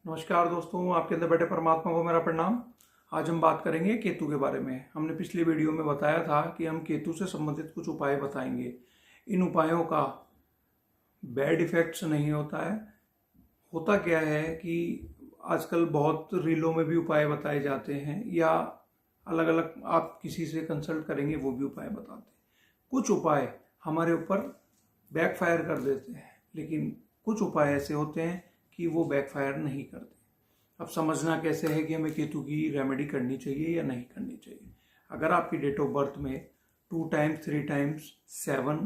नमस्कार दोस्तों, आपके अंदर बैठे परमात्मा को मेरा प्रणाम। आज हम बात करेंगे केतु के बारे में। हमने पिछली वीडियो में बताया था कि हम केतु से संबंधित कुछ उपाय बताएंगे। इन उपायों का बैड इफेक्ट्स नहीं होता है। होता क्या है कि आजकल बहुत रीलों में भी उपाय बताए जाते हैं या अलग अलग आप किसी से कंसल्ट करेंगे वो भी उपाय बताते हैं। कुछ उपाय हमारे ऊपर बैकफायर कर देते हैं, लेकिन कुछ उपाय ऐसे होते हैं कि वो बैकफायर नहीं करते। अब समझना कैसे है कि हमें केतु की रेमेडी करनी चाहिए या नहीं करनी चाहिए। अगर आपकी डेट ऑफ बर्थ में 2 टाइम्स 3 टाइम्स 7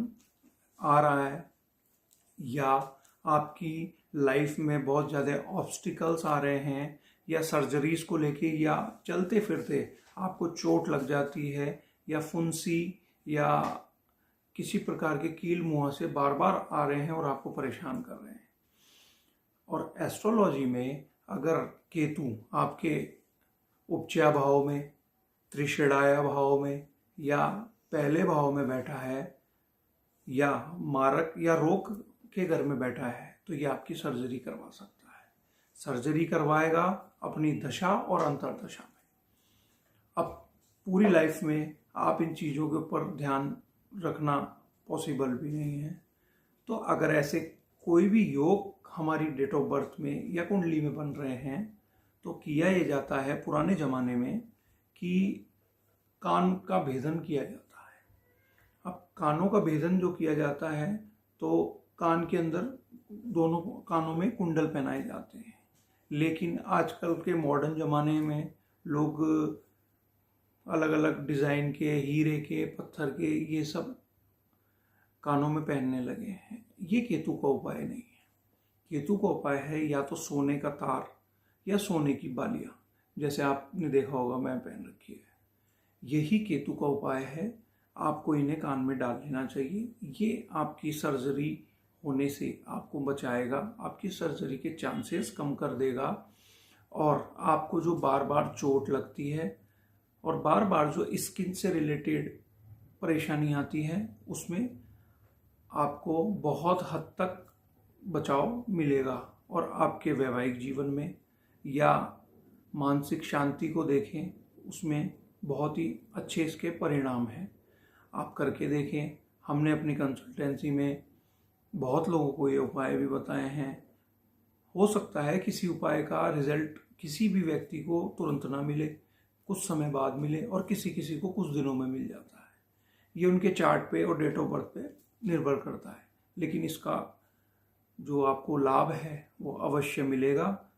आ रहा है या आपकी लाइफ में बहुत ज़्यादा ऑब्स्टिकल्स आ रहे हैं या सर्जरीज को लेके या चलते फिरते आपको चोट लग जाती है या फुंसी या किसी प्रकार के कील मुहासे बार बार आ रहे हैं और आपको परेशान कर रहे हैं। और एस्ट्रोलॉजी में अगर केतु आपके उपचय भाव में, त्रिषेणाय भाव में या पहले भाव में बैठा है या मारक या रोग के घर में बैठा है तो ये आपकी सर्जरी करवा सकता है। सर्जरी करवाएगा अपनी दशा और अंतर्दशा में। अब पूरी लाइफ में आप इन चीज़ों के ऊपर ध्यान रखना पॉसिबल भी नहीं है। तो अगर ऐसे कोई भी योग हमारी डेट ऑफ बर्थ में या कुंडली में बन रहे हैं तो किया ये जाता है पुराने ज़माने में कि कान का भेदन किया जाता है। अब कानों का भेदन जो किया जाता है तो कान के अंदर दोनों कानों में कुंडल पहनाए जाते हैं, लेकिन आजकल के मॉडर्न ज़माने में लोग अलग अलग डिज़ाइन के, हीरे के, पत्थर के ये सब कानों में पहनने लगे हैं। ये केतु का उपाय नहीं है। केतु का उपाय है या तो सोने का तार या सोने की बालियाँ, जैसे आपने देखा होगा मैं पहन रखी है। यही केतु का उपाय है। आपको इन्हें कान में डाल लेना चाहिए। ये आपकी सर्जरी होने से आपको बचाएगा, आपकी सर्जरी के चांसेस कम कर देगा। और आपको जो बार बार चोट लगती है और बार बार जो स्किन से रिलेटेड परेशानी आती है उसमें आपको बहुत हद तक बचाव मिलेगा। और आपके वैवाहिक जीवन में या मानसिक शांति को देखें, उसमें बहुत ही अच्छे इसके परिणाम हैं। आप करके देखें। हमने अपनी कंसल्टेंसी में बहुत लोगों को ये उपाय भी बताए हैं। हो सकता है किसी उपाय का रिजल्ट किसी भी व्यक्ति को तुरंत ना मिले, कुछ समय बाद मिले, और किसी किसी को कुछ दिनों में मिल जाता है। ये उनके चार्ट पे और डेट ऑफ बर्थ पे निर्भर करता है, लेकिन इसका जो आपको लाभ है वो अवश्य मिलेगा।